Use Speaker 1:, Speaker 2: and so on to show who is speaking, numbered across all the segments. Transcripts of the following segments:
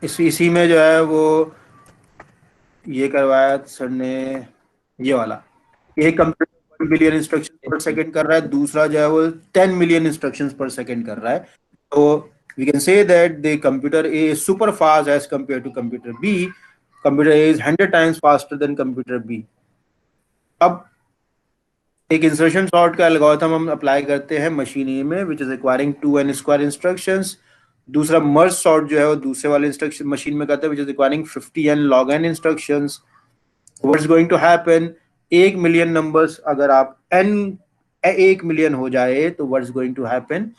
Speaker 1: इसी में जो है वो ये करवाया सर ने, ये वाला। एक कंप्यूटर 1 बिलियन इंस्ट्रक्शन पर सेकंड कर रहा है, दूसरा जो है वो 10 मिलियन इंस्ट्रक्शंस पर सेकंड कर रहा है। तो we can say that the computer A is super fast as compare to computer B. Computer A is 100 times faster than computer B. अब एक इंसर्शन सॉर्ट का एल्गोरिथम हम अप्लाई करते हैं मशीन ए में, विच इज रिक्वायरिंग 2n² इंस्ट्रक्शंस। दूसरा merge sort जो है वो दूसरे वाले इंस्ट्रक्शन मशीन में करते हैं, which is requiring 50n log n instructions. What's going to happen, 1 million numbers अगर आप n 1 मिलियन हो जाए तो what's going to happen,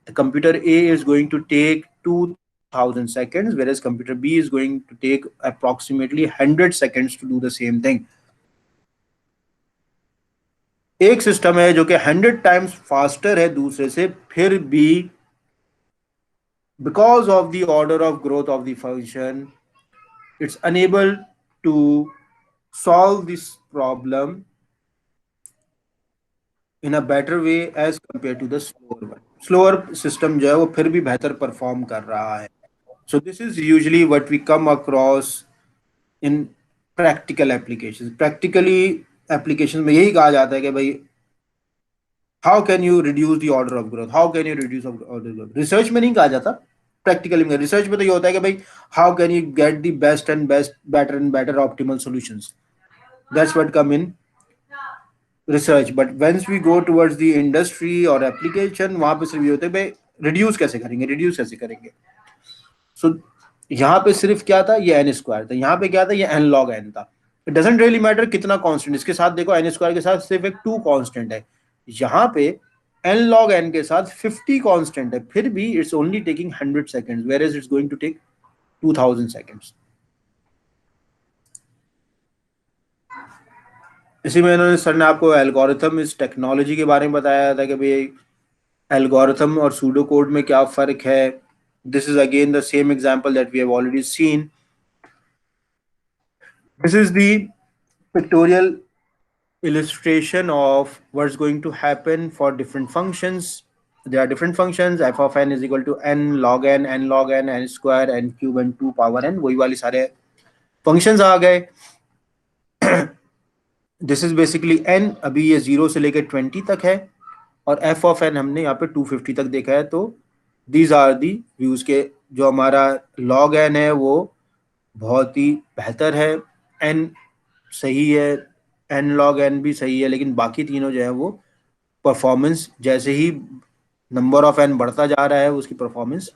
Speaker 1: computer A is going to take 2000 seconds, whereas computer B is going to take approximately 100 seconds to do the same thing. एक system है जो कि 100 times faster है दूसरे से, फिर भी because of the order of growth of the function it's unable to solve this problem in a better way as compare to the slower one. Slower system जो है वो फिर भी बेहतर परफॉर्म कर रहा है। So this is usually what we come across in practical application. Practically application में यही कहा जाता है कि भाई how can you reduce the order of growth, how can you reduce order growth. Research में नहीं कहा जाता, प्रैक्टिकली में। रिसर्च में तो ये होता है कि भाई how can you get the best better and better optimal solutions, that's what come in research. But whence we go towards the industry और एप्लीकेशन, वहां पे सिर्फ ये होता है भाई रिड्यूस कैसे करेंगे, रिड्यूस कैसे करेंगे। सो यहाँ पे सिर्फ क्या था, ये n² था। यहाँ पे क्या था, ये n log n था। इट डजेंट रियली मैटर कितना कांस्टेंट, इसके साथ देखो n² के साथ सिर्फ एक 2 कांस्टेंट है। यहाँ पे n log n के साथ 50 कांस्टेंट है, फिर भी it's only taking 100 seconds, where is it's going to take 2000 seconds. इसी में इन्होंने सर ने आपको एल्गोरिथम इस टेक्नोलॉजी के बारे में बताया था कि भाई एल्गोरिथम और सूडो कोड में क्या फर्क है। This is again the same example that we have already seen. This is the pictorial illustration of what's going to happen for different functions. There are different functions. F of n is equal to n log n log n square, n cube, and 2 power n। वही वाले सारे functions आ गए। This is basically n, अभी ये 0 से लेकर 20 तक है, और f of n हमने यहाँ पे 250 तक देखा है। तो दीज आर दी व्यूज के, जो हमारा log n है वो बहुत ही बेहतर है, n सही है, n log n भी सही है, लेकिन बाकी तीनों जो है वो परफॉर्मेंस, जैसे ही नंबर ऑफ n बढ़ता जा रहा है उसकी परफॉर्मेंस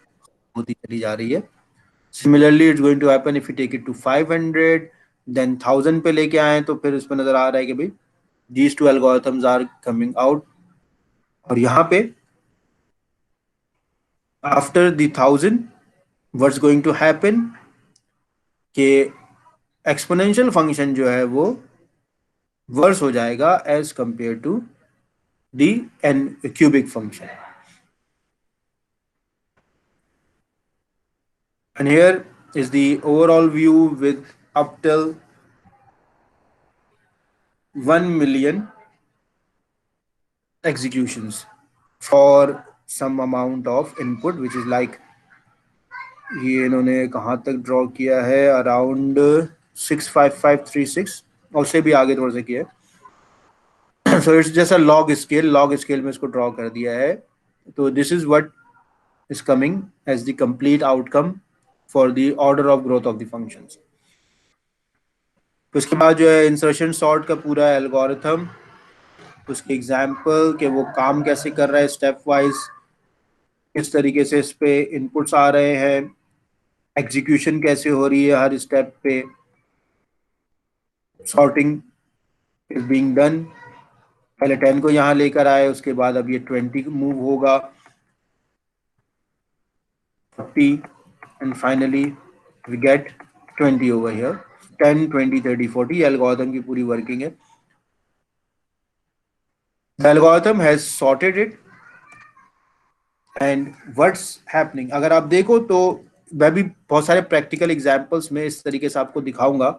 Speaker 1: होती चली जा रही है। Similarly it's going to happen if you take it to 500, then 1000 पे लेके आए तो फिर उसमें नजर आ रहा है कि भाई these two algorithms are coming out. और यहाँ पे after the 1000 what's going to happen कि एक्सपोनेंशियल फंक्शन जो है वो वर्स हो जाएगा as compare to the N cubic function. And here is the overall view with up till 1 million executions for some amount of input, which is like, ये इन्होंने कहाँ तक ड्रॉ किया है, अराउंड 65536, और उससे भी आगे थोड़ा सा किया है। सो इट्स जैसा लॉग स्केल में इसको ड्रॉ कर दिया है। तो this is what is coming as the complete outcome for the order of growth of the functions. उसके बाद जो है इंसर्शन सॉर्ट का पूरा एल्गोरिथम, उसके एग्जाम्पल कि वो काम कैसे कर रहा है स्टेप वाइज, किस तरीके से इस पे इनपुट्स आ रहे हैं, एग्जीक्यूशन कैसे हो रही है हर स्टेप पे, सॉर्टिंग इज बीइंग डन। पहले 10 को यहाँ लेकर आए, उसके बाद अब ये 20 मूव होगा, 40, and finally we get 20 over here. 10 20 30 40 algorithm की पूरी वर्किंग है। The algorithm has sorted it and what's happening, अगर आप देखो तो मैं भी बहुत सारे प्रैक्टिकल एग्जांपल्स में इस तरीके से आपको दिखाऊंगा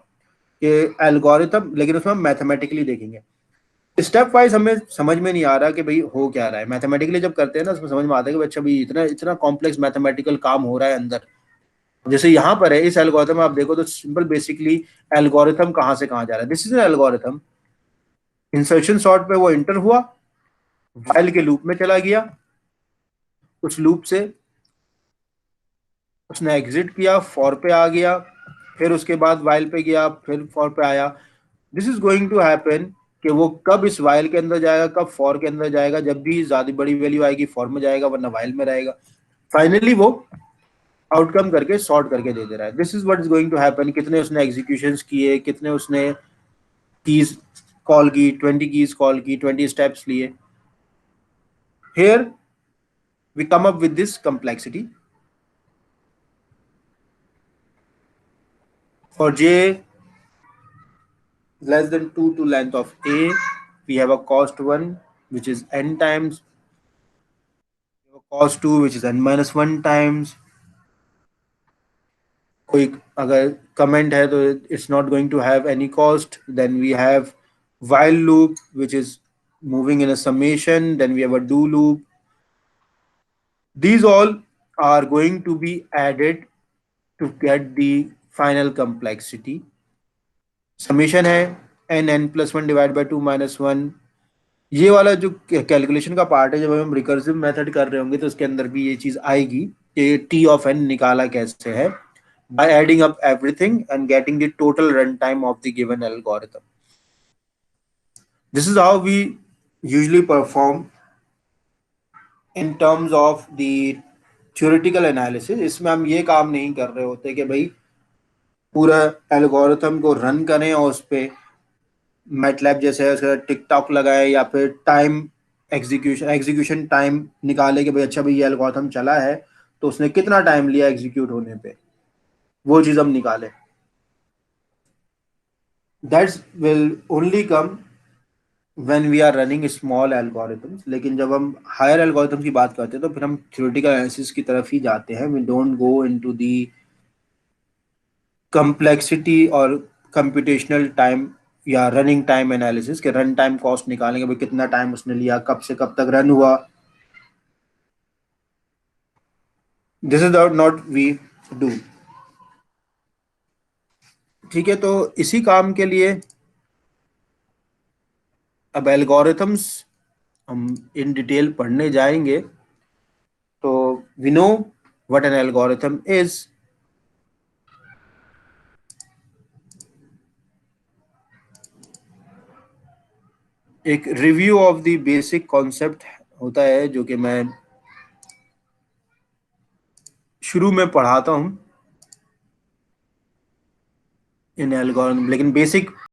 Speaker 1: कि एल्गोरिथम, लेकिन उसमें हम मैथमेटिकली देखेंगे। स्टेप वाइज हमें समझ में नहीं आ रहा कि भाई हो क्या रहा है। मैथमेटिकली जब करते हैं ना उसमें समझ में आता है कि अच्छा भाई इतना इतना कॉम्प्लेक्स मैथमेटिकल काम हो रहा है अंदर। जैसे यहाँ पर है इस एल्गोरिथम में आप देखो तो सिंपल बेसिकली एल्गोरिथम कहाँ से कहाँ जा रहा है, this is an algorithm. Insertion sort पे वो इंटर हुआ, वाइल के लूप में चला गया, उस लूप से उसने एग्जिट किया, फॉर पे आ गया, फिर उसके बाद वाइल पे गया, फिर फॉर पे आया। This is going to happen कि वो कब इस वाइल के अंदर जाएगा, कब फॉर के अंदर जाएगा, जब भी ज्यादा बड़ी वैल्यू आएगी फॉर में जाएगा वरना वाइल में रहेगा। फाइनली वो आउटकम करके सॉर्ट करके दे दे रहा है। This is what is going to happen. कितने उसने एग्जीक्यूशंस किए, कितने उसने कीज कॉल की, 20 कीज कॉल की, 20 स्टेप्स लिए। Here we come up with this complexity for j less than 2 to length of a, we have a cost 1 which is n times, cost 2 which is n minus 1 times। कोई अगर comment है तो it's not going to have any cost. Then we have while loop which is moving in a summation, then we have a do loop। These all are going to be added to get the final complexity। Summation है n+1 divide by 2 - 1। ये वाला जो calculation का part है, जब हम recursive method कर रहे होंगे तो उसके अंदर भी ये चीज आएगी कि टी ऑफ एन निकाला कैसे है, by adding up everything and getting the total runtime of the given algorithm। This is how we usually perform in terms of the theoretical analysis। इसमें हम ये काम नहीं कर रहे होते कि भाई पूरा एल्गोरिथम को रन करें और उस पे मैटलैब जैसे है उसका टिकटॉक लगाए, या फिर टाइम एग्जीक्यूशन टाइम निकाले कि भाई अच्छा भाई ये एल्गोरिथम चला है तो उसने कितना टाइम लिया एग्जीक्यूट होने पे, वो चीज हम निकाले। That's will only come when we are running small algorithms. लेकिन जब हम हायर एल्गोरिथम की बात करते हैं तो फिर हम थ्योरेटिकल एनालिसिस की तरफ ही जाते हैं। We don't go into the complexity और कंप्यूटेशनल टाइम या रनिंग टाइम एनालिसिस के रन टाइम कॉस्ट निकालेंगे भाई कितना टाइम उसने लिया, कब से कब तक रन हुआ। This is not we do. ठीक है, तो इसी काम के लिए अब एल्गोरिथम्स हम इन डिटेल पढ़ने जाएंगे। तो we know what an algorithm is. एक review of the basic concept होता है जो कि मैं शुरू में पढ़ाता हूं इन एल्गोरिथम, लेकिन बेसिक